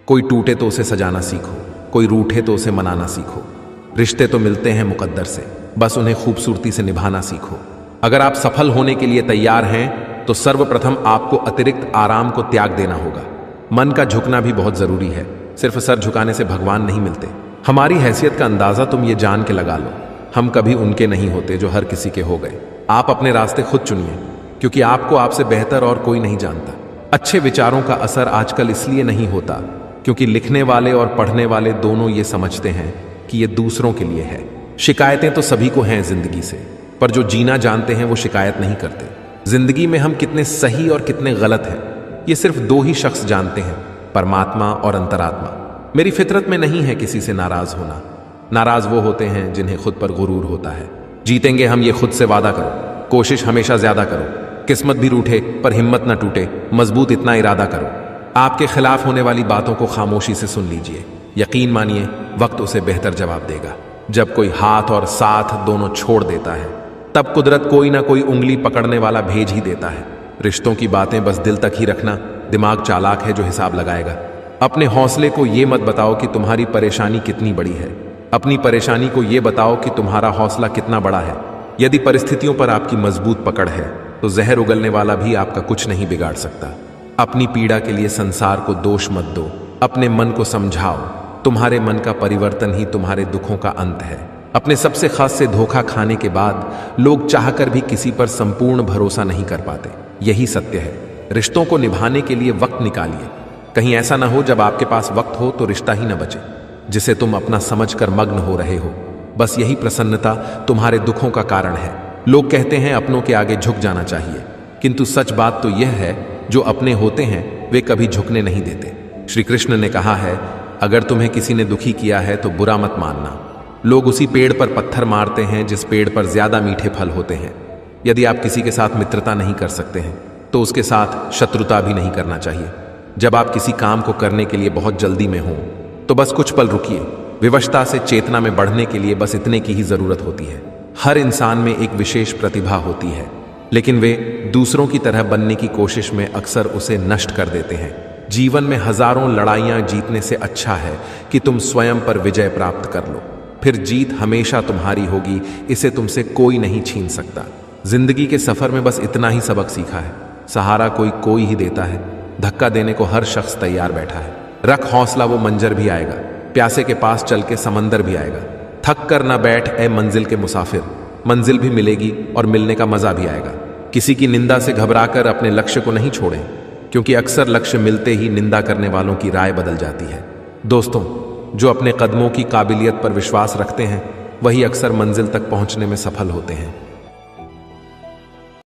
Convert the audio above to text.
कोई टूटे तो उसे सजाना सीखो, कोई रूठे तो उसे मनाना सीखो। रिश्ते तो मिलते हैं मुकद्दर से, बस उन्हें खूबसूरती से निभाना सीखो। अगर आप सफल होने के लिए तैयार हैं तो सर्वप्रथम आपको अतिरिक्त आराम को त्याग देना होगा। मन का झुकना भी बहुत जरूरी है। सिर्फ सर झुकाने से भगवान नहीं मिलते। हमारी हैसियत का अंदाजा तुम ये जान के लगा लो, हम कभी उनके नहीं होते जो हर किसी के हो गए। आप अपने रास्ते खुद चुनिए, क्योंकि आपको आपसे बेहतर और कोई नहीं जानता। अच्छे विचारों का असर आजकल इसलिए नहीं होता क्योंकि लिखने वाले और पढ़ने वाले दोनों ये समझते हैं कि ये दूसरों के लिए है। शिकायतें तो सभी को हैं जिंदगी से, पर जो जीना जानते हैं वो शिकायत नहीं करते। जिंदगी में हम कितने सही और कितने गलत हैं ये सिर्फ दो ही शख्स जानते हैं, परमात्मा और अंतरात्मा। मेरी फितरत में नहीं है किसी से नाराज होना। नाराज वो होते हैं जिन्हें खुद पर गुरूर होता है। जीतेंगे हम ये खुद से वादा करो, कोशिश हमेशा ज्यादा करो। किस्मत भी रूठे पर हिम्मत ना टूटे, मजबूत इतना इरादा करो। आपके खिलाफ होने वाली बातों को खामोशी से सुन लीजिए। यकीन मानिए वक्त उसे बेहतर जवाब देगा। जब कोई हाथ और साथ दोनों छोड़ देता है तब कुदरत कोई ना कोई उंगली पकड़ने वाला भेज ही देता है। रिश्तों की बातें बस दिल तक ही रखना, दिमाग चालाक है जो हिसाब लगाएगा। अपने हौसले को ये मत बताओ कि तुम्हारी परेशानी कितनी बड़ी है, अपनी परेशानी को ये बताओ कि तुम्हारा हौसला कितना बड़ा है। यदि परिस्थितियों पर आपकी मजबूत पकड़ है तो जहर उगलने वाला भी आपका कुछ नहीं बिगाड़ सकता। अपनी पीड़ा के लिए संसार को दोष मत दो, अपने मन को समझाओ। तुम्हारे मन का परिवर्तन ही तुम्हारे दुखों का अंत है। अपने सबसे खास से धोखा खाने के बाद लोग चाहकर भी किसी पर संपूर्ण भरोसा नहीं कर पाते। यही सत्य है। रिश्तों को निभाने के लिए वक्त निकालिए। कहीं ऐसा ना हो जब आपके पास वक्त हो तो रिश्ता ही ना बचे जिसे तुम अपना समझकर मग्न हो रहे हो। बस यही प्रसन्नता तुम्हारे दुखों का कारण है। लोग कहते हैं अपनों के आगे झुक जाना चाहिए, किंतु सच बात तो यह है जो अपने होते हैं वे कभी झुकने नहीं देते। श्री कृष्ण ने कहा है, अगर तुम्हें किसी ने दुखी किया है तो बुरा मत मानना। लोग उसी पेड़ पर पत्थर मारते हैं जिस पेड़ पर ज्यादा मीठे फल होते हैं। यदि आप किसी के साथ मित्रता नहीं कर सकते हैं तो उसके साथ शत्रुता भी नहीं करना चाहिए। जब आप किसी काम को करने के लिए बहुत जल्दी में हो तो बस कुछ पल रुकिए। विवशता से चेतना में बढ़ने के लिए बस इतने की ही जरूरत होती है। हर इंसान में एक विशेष प्रतिभा होती है, लेकिन वे दूसरों की तरह बनने की कोशिश में अक्सर उसे नष्ट कर देते हैं। जीवन में हजारों लड़ाइयां जीतने से अच्छा है कि तुम स्वयं पर विजय प्राप्त कर लो। फिर जीत हमेशा तुम्हारी होगी, इसे तुमसे कोई नहीं छीन सकता। जिंदगी के सफर में बस इतना ही सबक सीखा है, सहारा कोई ही देता है, धक्का देने को हर शख्स तैयार बैठा है। रख हौसला, वो मंजर भी आएगा। प्यासे के पास चल के समंदर भी आएगा। थक कर ना बैठ ए मंजिल के मुसाफिर, मंजिल भी मिलेगी और मिलने का मजा भी आएगा। किसी की निंदा से घबराकर अपने लक्ष्य को नहीं छोड़ें, क्योंकि अक्सर लक्ष्य मिलते ही निंदा करने वालों की राय बदल जाती है। दोस्तों, जो अपने कदमों की काबिलियत पर विश्वास रखते हैं वही अक्सर मंजिल तक पहुंचने में सफल होते हैं।